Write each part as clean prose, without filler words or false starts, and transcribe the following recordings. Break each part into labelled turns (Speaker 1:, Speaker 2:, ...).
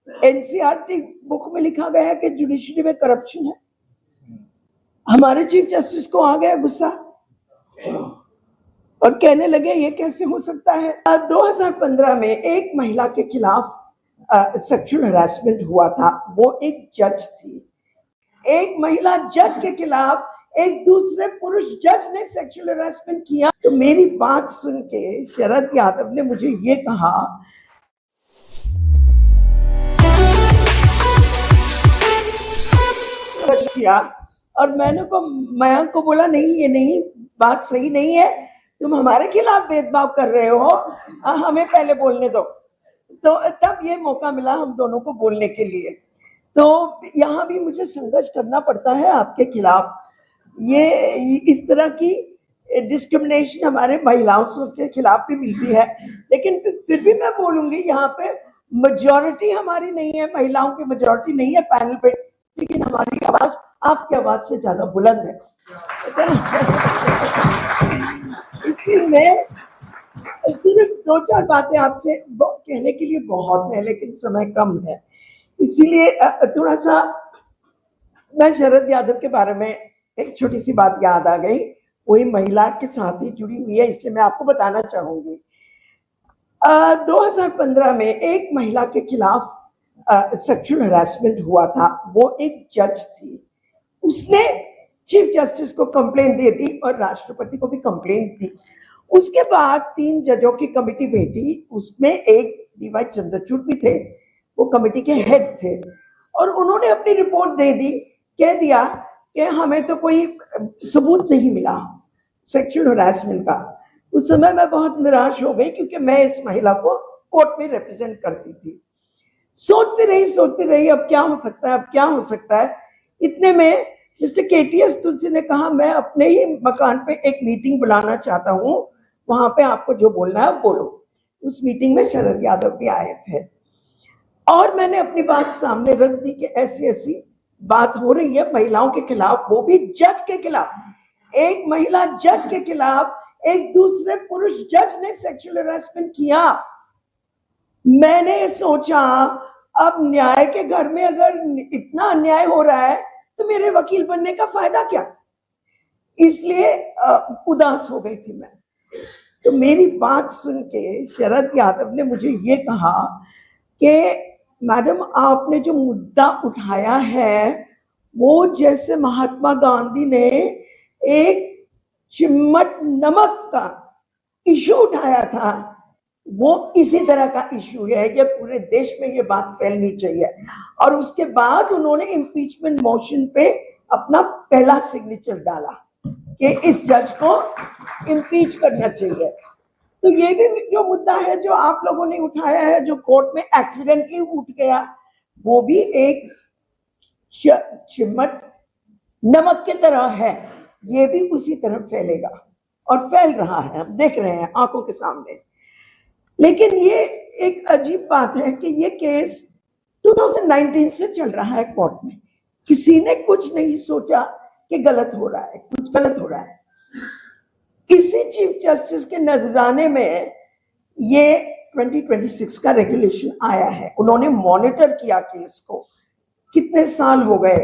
Speaker 1: NCERT book में लिखा गया है कि जुडिशरी में करप्शन है। हमारे चीफ जस्टिस को आ गया गुस्सा और कहने लगे ये कैसे हो सकता है। 2015 में एक महिला के खिलाफ सेक्सुअल हरासमेंट हुआ था, वो एक जज थी। एक महिला जज के खिलाफ एक दूसरे पुरुष जज ने सेक्सुअल हरासमेंट किया। तो मेरी बात सुन के शरद यादव ने मुझे ये कहा, किया और मैंने मयंक को बोला नहीं, ये नहीं, बात सही नहीं है, तुम हमारे खिलाफ भेदभाव कर रहे हो, हमें पहले बोलने दो। तो तब ये मौका मिला हम दोनों को बोलने के लिए। तो यहाँ भी मुझे संघर्ष करना पड़ता है आपके खिलाफ। ये इस तरह की डिस्क्रिमिनेशन हमारे महिलाओं के खिलाफ भी मिलती है, लेकिन फिर भी मैं बोलूंगी यहाँ पे मेजॉरिटी हमारी नहीं है, महिलाओं की मेजॉरिटी नहीं है पैनल पे, लेकिन हमारी आवाज आपकी आवाज से ज्यादा बुलंद है। इसलिए सिर्फ 2-4 बातें आपसे कहने के लिए बहुत है, लेकिन समय कम है, इसीलिए थोड़ा सा मैं शरद यादव के बारे में एक छोटी सी बात याद आ गई, वही महिला के साथ ही जुड़ी हुई है, इसलिए मैं आपको बताना चाहूंगी। 2015 में एक महिला के खिलाफ सेक्सुअल हरासमेंट हुआ था, वो एक जज थी। उसने चीफ जस्टिस को कंप्लेंट दे दी और राष्ट्रपति को भी कंप्लेंट दी। उसके बाद 3 जजों की कमेटी बैठी, उसमें एक डीवाई चंद्रचूड़ भी थे, वो कमेटी के हेड थे, और उन्होंने अपनी रिपोर्ट दे दी, कह दिया कि हमें तो कोई सबूत नहीं मिला सेक्सुअल हरासमेंट का। उस समय मैं बहुत निराश हो गई, क्योंकि मैं इस महिला को कोर्ट में रिप्रेजेंट करती थी। सोचती रही अब क्या हो सकता है, अब क्या हो सकता है। इतने में मिस्टर केटीएस तुलसी ने कहा, मैं अपने ही मकान पे एक मीटिंग बुलाना चाहता हूँ, वहां पे आपको जो बोलना है बोलो। उस मीटिंग में शरद यादव भी आए थे और मैंने अपनी बात सामने रख दी कि ऐसी ऐसी बात हो रही है महिलाओं के खिलाफ, वो भी जज के खिलाफ। एक महिला जज के खिलाफ एक दूसरे पुरुष जज ने सेक्सुअल हरासमेंट किया। मैंने सोचा अब न्याय के घर में अगर इतना अन्याय हो रहा है तो मेरे वकील बनने का फायदा क्या, इसलिए उदास हो गई थी मैं। तो मेरी बात सुन के शरद यादव ने मुझे ये कहा कि मैडम आपने जो मुद्दा उठाया है वो जैसे महात्मा गांधी ने एक चिम्मट नमक का इशू उठाया था, वो इसी तरह का इशू है। ये पूरे देश में ये बात फैलनी चाहिए। और उसके बाद उन्होंने इम्पीचमेंट मोशन पे अपना पहला सिग्नेचर डाला कि इस जज को इम्पीच करना चाहिए। तो ये भी जो मुद्दा है जो आप लोगों ने उठाया है, जो कोर्ट में एक्सीडेंटली उठ गया, वो भी एक चिम्मट नमक की तरह है, ये भी उसी तरह फैलेगा और फैल रहा है, हम देख रहे हैं आंखों के सामने। लेकिन ये एक अजीब बात है कि ये केस 2019 से चल रहा है कोर्ट में, किसी ने कुछ नहीं सोचा कि गलत हो रहा है, कुछ गलत हो रहा है। इसी चीफ जस्टिस के नजराने में ये 2026 का रेगुलेशन आया है। उन्होंने मॉनिटर किया केस को, कितने साल हो गए,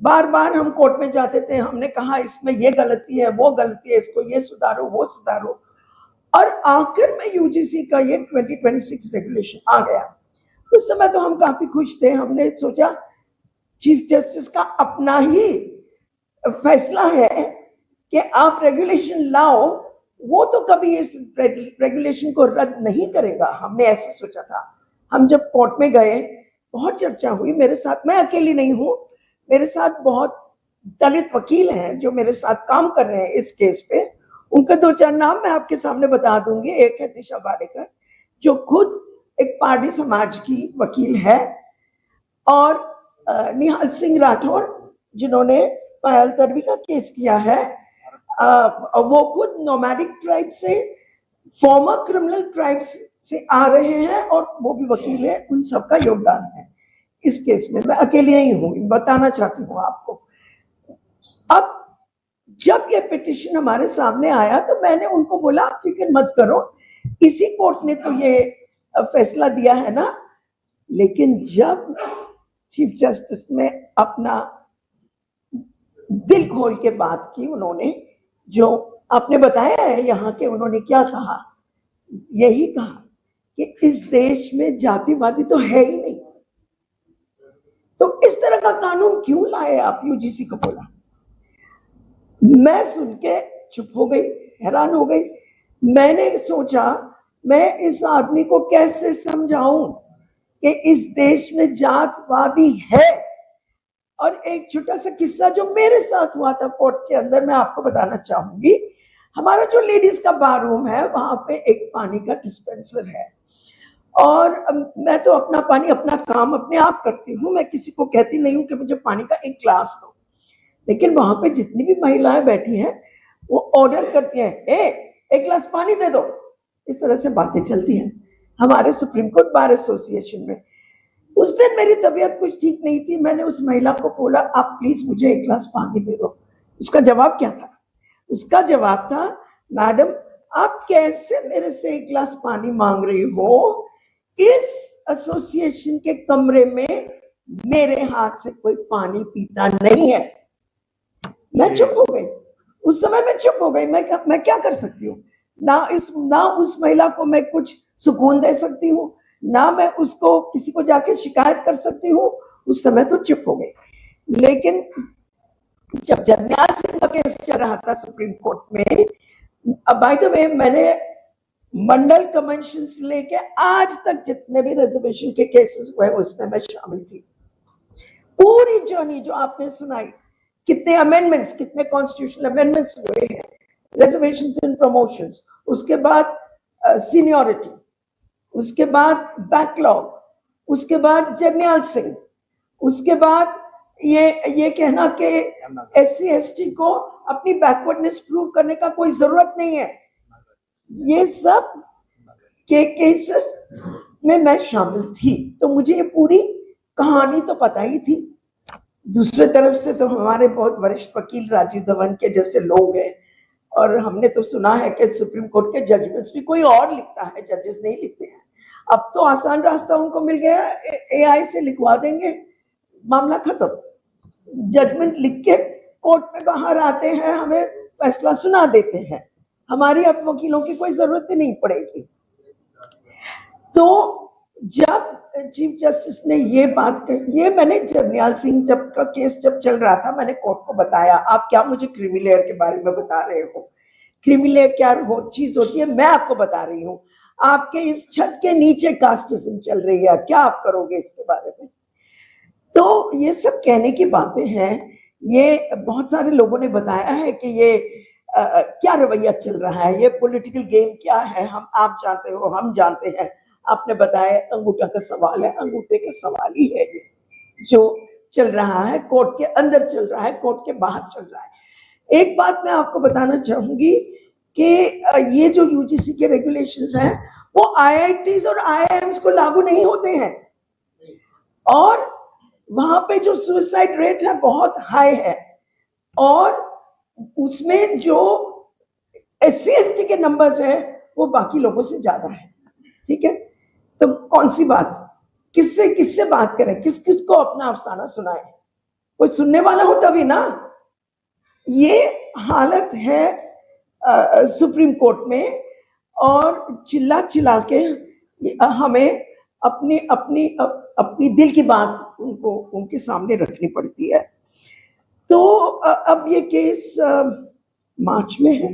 Speaker 1: बार बार हम कोर्ट में जाते थे, हमने कहा इसमें ये गलती है, वो गलती है, इसको ये सुधारो, वो सुधारो, और आखिर में यूजीसी का ये 2026 रेगुलेशन आ गया। उस समय तो हम काफी खुश थे, हमने सोचा चीफ जस्टिस का अपना ही फैसला है कि आप रेगुलेशन लाओ, वो तो कभी इस रेगुलेशन को रद्द नहीं करेगा, हमने ऐसे सोचा था। हम जब कोर्ट में गए बहुत चर्चा हुई, मेरे साथ, मैं अकेली नहीं हूं, मेरे साथ बहुत दलित वकील हैं जो मेरे साथ काम कर रहे हैं इस केस पे। उनका 2-4 नाम मैं आपके सामने बता दूंगी। एक है दिशा बाडेकर जो खुद एक पारडी समाज की वकील है, और निहाल सिंह राठौर जिन्होंने पायल तडवी का केस किया है, वो खुद नोमैडिक ट्राइब से, फॉर्मर क्रिमिनल ट्राइब्स से आ रहे हैं और वो भी वकील है। उन सबका योगदान है इस केस में, मैं अकेली नहीं हूं, बताना चाहती हूँ आपको। अब जब ये पिटिशन हमारे सामने आया तो मैंने उनको बोला आप फिक्र मत करो, इसी कोर्ट ने तो ये फैसला दिया है ना लेकिन जब चीफ जस्टिस ने अपना दिल खोल के बात की, उन्होंने जो आपने बताया है यहाँ के, उन्होंने क्या कहा, यही कहा कि इस देश में जातिवादी तो है ही नहीं, तो इस तरह का कानून क्यों लाए आप, यूजीसी को बोला। मैं सुन के चुप हो गई, हैरान हो गई। मैंने सोचा मैं इस आदमी को कैसे समझाऊं कि इस देश में जातवादी है। और एक छोटा सा किस्सा जो मेरे साथ हुआ था कोर्ट के अंदर, मैं आपको बताना चाहूंगी। हमारा जो लेडीज का बार रूम है, वहां पे एक पानी का डिस्पेंसर है, और मैं तो अपना पानी, अपना काम अपने आप करती हूँ, मैं किसी को कहती नहीं हूँ कि मुझे पानी का एक ग्लास दो। लेकिन वहां पे जितनी भी महिलाएं बैठी हैं, वो ऑर्डर करती हैं, एक गिलास पानी दे दो। इस तरह से बातें चलती हैं हमारे सुप्रीम कोर्ट बार एसोसिएशन में। उस दिन मेरी तबीयत कुछ ठीक नहीं थी, मैंने उस महिला को बोला, आप प्लीज मुझे एक गिलास पानी दे दो। उसका जवाब क्या था? उसका जवाब था, मैडम आप कैसे मेरे से एक गिलास पानी मांग रही हो? इस एसोसिएशन के कमरे में मेरे हाथ से कोई पानी पीता नहीं है। मैं चुप हो गई, उस समय मैं चुप हो गई। मैं क्या कर सकती हूँ? ना उस महिला को मैं कुछ सुकून दे सकती हूँ, ना मैं उसको किसी को जाके शिकायत कर सकती हूँ। उस समय तो चुप हो गई। लेकिन जब जरनैल सिंह का केस चल रहा था सुप्रीम कोर्ट में, बाय द वे मैंने मंडल कन्वेंशन से लेके आज तक जितने भी रिजर्वेशन के केसेस हुए उसमें मैं शामिल थी। पूरी जर्नी जो आपने सुनाई, कितने अमेंडमेंट्स, कितने कॉन्स्टिट्यूशनल अमेंडमेंट्स हुए हैं, रिजर्वेशंस एंड प्रमोशंस, उसके बाद सीनियरिटी, उसके बाद बैकलॉग, उसके बाद जरनैल सिंह, उसके बाद ये कहना कि एससी एसटी को अपनी बैकवर्डनेस प्रूव करने का कोई जरूरत नहीं है, ये सब के केसेस में मैं शामिल थी। तो मुझे ये पूरी कहानी तो पता ही थी। दूसरे तरफ से तो हमारे बहुत वरिष्ठ वकील राजीव धवन के जैसे लोग हैं, और हमने तो सुना है कि सुप्रीम कोर्ट के जजमेंट्स भी कोई और लिखता है, जजेस नहीं लिखते हैं। अब तो आसान रास्ता उनको मिल गया, एआई से लिखवा देंगे, मामला खत्म। जजमेंट लिख के कोर्ट में बाहर आते हैं, हमें फैसला सुना देते हैं, हमारी अब वकीलों की कोई जरूरत ही नहीं पड़ेगी। तो जब चीफ जस्टिस ने ये बात कही, ये मैंने जरनैल सिंह जब का केस जब चल रहा था, मैंने कोर्ट को बताया, आप क्या मुझे क्रीमी लेयर के बारे में बता रहे हो? क्रीमी लेयर क्या चीज होती है, मैं आपको बता रही हूँ। आपके इस छत के नीचे कास्टिज्म चल रही है, क्या आप करोगे इसके बारे में? तो ये सब कहने की बातें हैं। ये बहुत सारे लोगों ने बताया है कि ये क्या रवैया चल रहा है, ये पॉलिटिकल गेम क्या है, आप जानते हो, हम जानते हैं। आपने बताया अंगूठा का सवाल है, अंगूठे का सवाल ही है ये जो चल रहा है, कोर्ट के अंदर चल रहा है, कोर्ट के बाहर चल रहा है। एक बात मैं आपको बताना चाहूंगी कि ये जो यूजीसी के रेगुलेशंस हैं, वो आईआईटीज और आईआईएम्स को लागू नहीं होते हैं, और वहां पे जो सुसाइड रेट है बहुत हाई है, और उसमें जो एससी एसटी के नंबर्स हैं वो बाकी लोगों से ज्यादा है। ठीक है, तो कौन सी बात, किससे बात करें, किस को अपना अफसाना सुनाए? कोई सुनने वाला हो तभी ना। ये हालत है सुप्रीम कोर्ट में, और चिल्ला चिल्ला के हमें अपनी अपनी अपनी दिल की बात उनको उनके सामने रखनी पड़ती है। तो अब ये केस मार्च में है,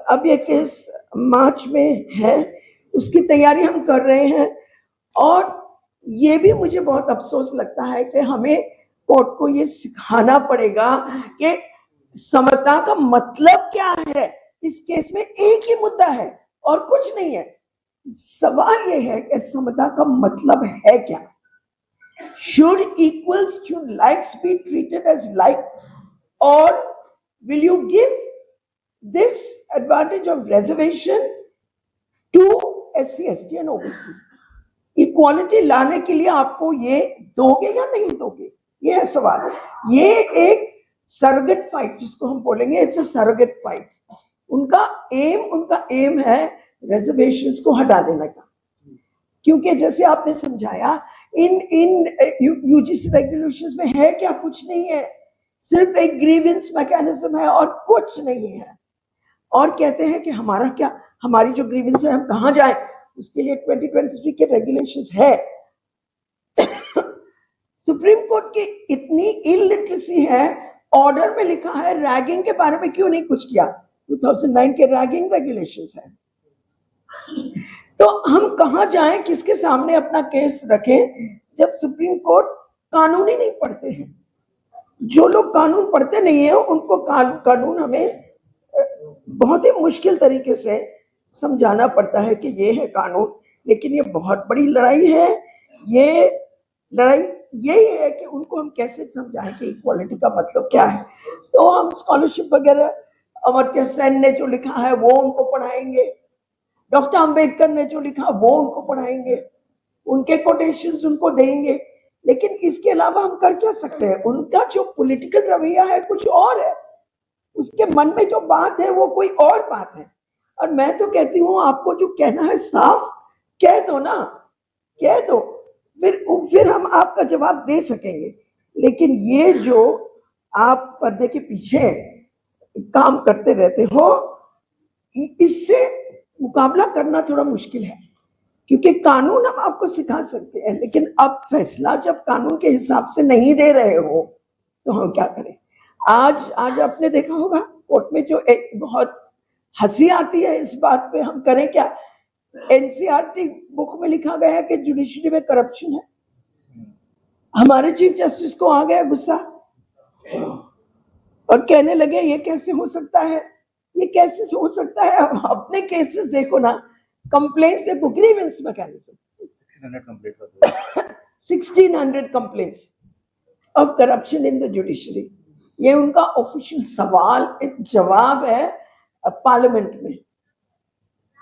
Speaker 1: अब ये केस मार्च में है, उसकी तैयारी हम कर रहे हैं। और ये भी मुझे बहुत अफसोस लगता है कि हमें कोर्ट को ये सिखाना पड़ेगा कि समता का मतलब क्या है। इस केस में एक ही मुद्दा है और कुछ नहीं है। सवाल ये है कि समता का मतलब है क्या? Should equals, should likes be treated as like, or will you give this advantage of reservation to SC, ST and OBC? Equality लाने के लिए आपको ये दोगे या नहीं दोगे, ये है सवाल। ये एक सरोगेट फाइट जिसको हम बोलेंगे, इट्स अ सरोगेट फाइट। उनका एम है रिजर्वेशंस को हटा देने का। क्योंकि जैसे आपने समझाया इन यूजीसी रेगुलेशंस में है क्या, कुछ नहीं है, सिर्फ एक ग्रीवेंस मैकेनिज्म है और कुछ नहीं है। और कहते हैं कि हमारा क्या, हमारी जो ग्रीवेंस है हम कहाँ जाएं, उसके लिए 2023 के रेगुलेशंस है। सुप्रीम कोर्ट की इतनी इलिटरेसी है, ऑर्डर में लिखा है रैगिंग के बारे में क्यों नहीं कुछ किया, 2009 के रैगिंग रेगुलेशंस है। तो हम कहां जाएं, किसके सामने अपना केस रखें जब सुप्रीम कोर्ट कानून ही नहीं पढ़ते हैं। जो लोग कानून पढ़ते नहीं है उनको कानून हमें बहुत ही मुश्किल तरीके से समझाना पड़ता है कि ये है कानून। लेकिन ये बहुत बड़ी लड़ाई है। ये लड़ाई यही है कि उनको हम कैसे समझाएं कि इक्वालिटी का मतलब क्या है। तो हम स्कॉलरशिप वगैरह, अमर्त्य सेन ने जो लिखा है वो उनको पढ़ाएंगे, डॉक्टर अंबेडकर ने जो लिखा वो उनको पढ़ाएंगे, उनके कोटेशंस उनको देंगे। लेकिन इसके अलावा हम कर क्या सकते हैं? उनका जो पॉलिटिकल रवैया है कुछ और है, उसके मन में जो बात है वो कोई और बात है। और मैं तो कहती हूँ आपको जो कहना है साफ कह दो ना, कह दो, फिर हम आपका जवाब दे सकेंगे। लेकिन ये जो आप पर्दे के पीछे काम करते रहते हो, इससे मुकाबला करना थोड़ा मुश्किल है। क्योंकि कानून हम आपको सिखा सकते हैं, लेकिन अब फैसला जब कानून के हिसाब से नहीं दे रहे हो तो हम क्या करें। आज आपने देखा होगा कोर्ट में जो एक बहुत हंसी आती है इस बात पे, हम करें क्या। एनसीईआरटी बुक में लिखा गया है कि जुडिशरी में करप्शन है। हमारे चीफ जस्टिस को आ गया गुस्सा और कहने लगे ये कैसे हो सकता है, ये कैसे हो सकता है। अब अपने केसेस देखो ना, कंप्लेंट्स देखो, grievance mechanism 1600 complaints of corruption in the judiciary. ये उनका ऑफिशियल सवाल एक जवाब है पार्लियामेंट में।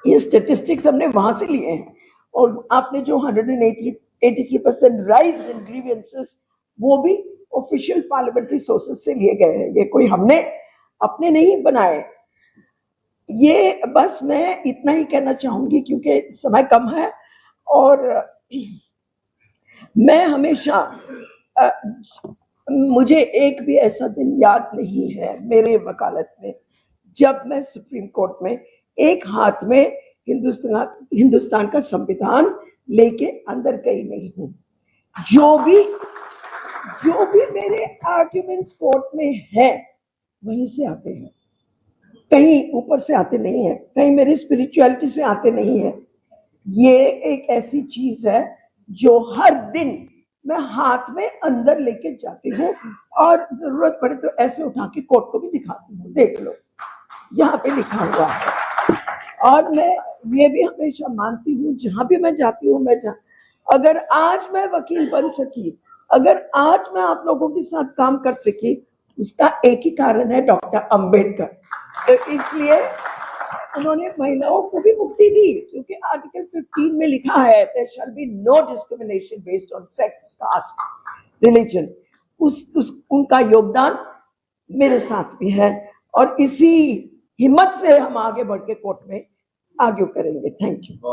Speaker 1: ये स्टेटिस्टिक्स हमने वहां से लिए हैं। और आपने जो 183% राइज इन ग्रीवेंसेस, वो भी ऑफिशियल पार्लियामेंट्री सोर्सेस से लिए गए हैं। ये कोई हमने अपने नहीं बनाए। ये बस मैं इतना ही कहना चाहूंगी क्योंकि समय कम है। और मैं हमेशा मुझे एक भी ऐसा दिन याद नहीं है मेरे वकालत में जब मैं सुप्रीम कोर्ट में एक हाथ में हिंदुस्तान का संविधान लेके अंदर गई नहीं हूं। जो भी मेरे आर्ग्यूमेंट्स कोर्ट में है वहीं से आते हैं, कहीं ऊपर से आते नहीं है, कहीं मेरी स्पिरिचुअलिटी से आते नहीं है। ये एक ऐसी चीज है जो हर दिन मैं हाथ में अंदर लेके जाती हूँ और जरूरत पड़े तो ऐसे उठा के कोर्ट को भी दिखाती हूँ, देख लो यहाँ पे लिखा हुआ है। और मैं ये भी हमेशा मानती हूँ जहां भी मैं जाती हूँ, अगर आज मैं वकील बन सकी, अगर आज मैं आप लोगों के साथ काम कर सकी, उसका एक ही कारण है, डॉक्टर अंबेडकर। तो इसलिए उन्होंने महिलाओं को भी मुक्ति दी, क्योंकि आर्टिकल 15 में लिखा है there shall be no discrimination based on sex, caste, religion. उनका योगदान मेरे साथ भी है और इसी हिम्मत से हम आगे बढ़ के कोर्ट में आगे करेंगे। Thank you.